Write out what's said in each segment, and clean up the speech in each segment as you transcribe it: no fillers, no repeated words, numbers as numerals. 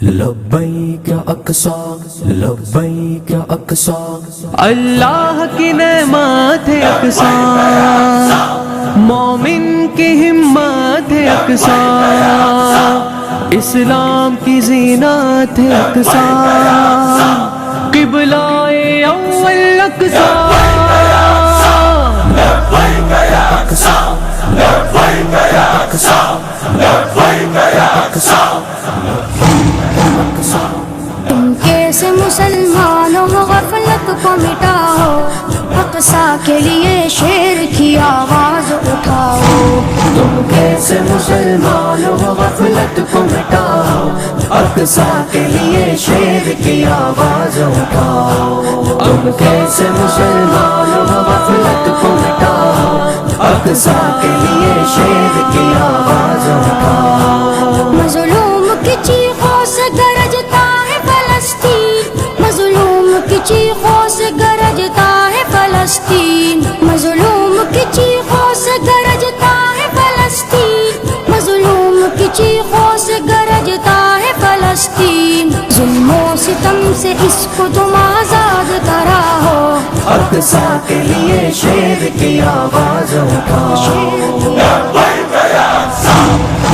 لبیک اقصی لبیک اقصی، اللہ کی نعمت ہے اقصی، مومن کی ہمت ہے اقصی، اسلام کی زینت ہے اقصی، قبلہ اول اقصی، لبیک اقصی لبیک اقصی لبیک اقصی۔ تم کیسے مسلمان ہو غفلت کو مٹاؤ، اقصی کے لیے شیر کی آواز اٹھاؤ۔ تم کیسے مسلمان ہو غفلت کو مٹاؤ، اقصی کے لیے شیر کی آواز اٹھاؤ۔ تم کیسے مسلمان ہو غفلت کو مٹاؤ، اقصی کے لیے شیر کی آواز اٹھاؤ۔ مظلوم کی چیخوں سے گرجتا ہے فلسطین، مظلوم کی چیخوں سے گرجتا ہے فلسطین، مظلوم کی چیخوں سے گرجتا ہے فلسطین، مظلوم کی چیخوں سے گرجتا ہے فلسطین۔ ظلم و ستم سے اس کو تم آزاد کراؤ، اقصی کے لیے شیر کی آواز اٹھاؤ۔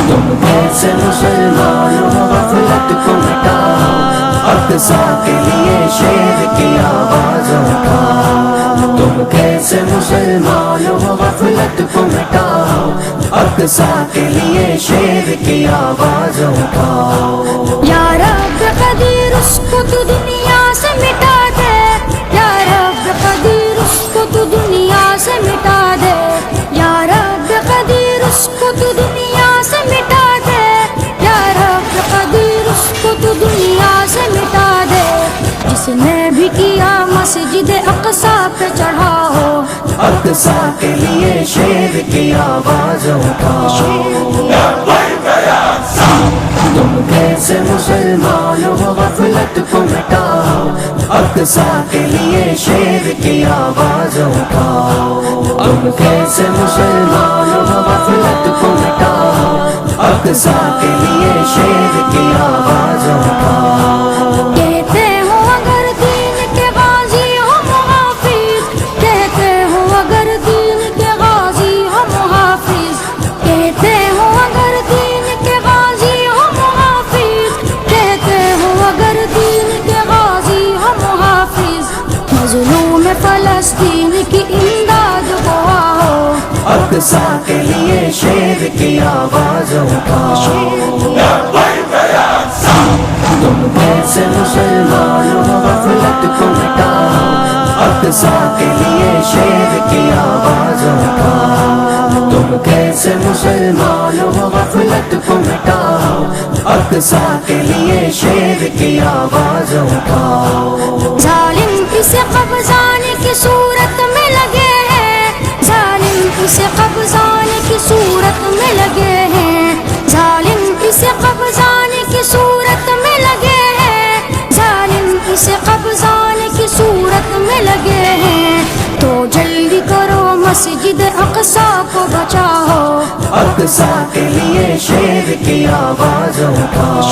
تم کیسے مسلمان ہو غفلت کو مٹاؤ، اقصی کے لیے شیر کی آواز اٹھاؤ۔ تم کیسے مسلمان ہو غفلت کو مٹاؤ، اقصی کے لیے شیر کی آواز اٹھاؤ۔ یا رب قدیر اس کو تو دنیا سے مٹا دے، یا رب قدیر اس کو تو دنیا سے مٹا دے، یا رب قدیر اس کو تو دنیا سے مٹا دے، یا رب قدیر اس کو تو دنیا سے مٹا دے۔ جس نے بھی کیا مسجد اقصی پہ چڑھاؤ، اقصی کے لیے شیر کی آواز اٹھاؤ۔ تم کیسے مسلمان ہو غفلت کو مٹاؤ، اقصی کے لیے شیر کی آواز اٹھاؤ۔ تم کیسے مسلمان ہو غفلت کو مٹاؤ، اقصی کے لیے شیر کی آواز اٹھاؤ۔ کہتے ہو اگر دین کے غازی ہو محافظ، کہتے ہو اگر دین کے غازی ہو محافظ، کہتے ہو اگر دین کے غازی ہو محافظ، کہتے ہو اگر دین کے غازی ہو محافظ، مظلوم فلسطین کی امداد کو آؤ، اقصی کے لیے شیر کی آواز اٹھاؤ۔ تم کیسے مسلمان ہو غفلت کو مٹاؤ، اقصی کے لیے شیر کی آواز اٹھاؤ۔ تم کیسے مسلمان ہو غفلت کو مٹاؤ، اقصی کے لیے شیر کی آواز اٹھاؤ۔ ظالم اسے قبضانے کی صورت میں لگے ہیں، ظالم اسے قبضانے کی صورت میں لگے ہیں، ظالم اسے قبضانے کی صورت میں لگے ہیں، ظالم اسے قبضانے کی صورت میں لگے ہیں۔ تو جلدی کرو مسجد اقصی کو بچاؤ، اقصی کے لیے شیر کی آواز اٹھاؤ۔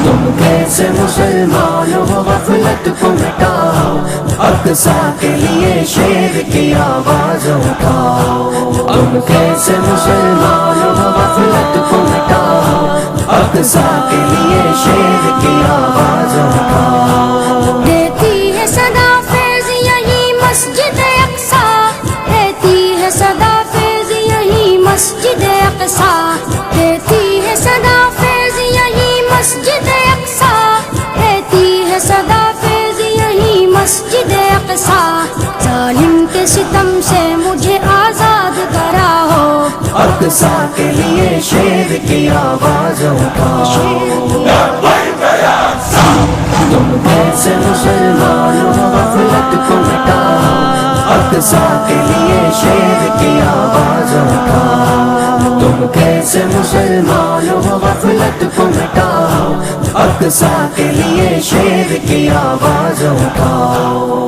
تم کیسے مسلمان ہو غفلت کو مٹاؤ، اقصی کے لیے شیر کی آواز اٹھاؤ۔ تم کیسے مسلمان ہو غفلت کو مٹاؤ، اقصی کے لیے شیر کی آواز اٹھاؤ۔ دیتی ہے صدا فیض یہی مسجد اقصی، دیتی ہے صدا فیض یہی مسجد اقصی، دیتی ہے صدا فیض یہی مسجد اقصی، دیتی ہے صدا فیض یہی مسجد اقصی۔ ظالم کے ستم سے مجھے آزاد کراؤ، اقصی کے لیے شیر کی آواز اٹھاؤ۔ تم کیسے مسلمان ہو غفلت کو مٹاؤ، اقصی کے لیے شیر کی آواز اٹھاؤ۔ تم کیسے مسلمان ہو غفلت کو مٹاؤ، اقصی کے لیے شیر کی آواز اٹھاؤ۔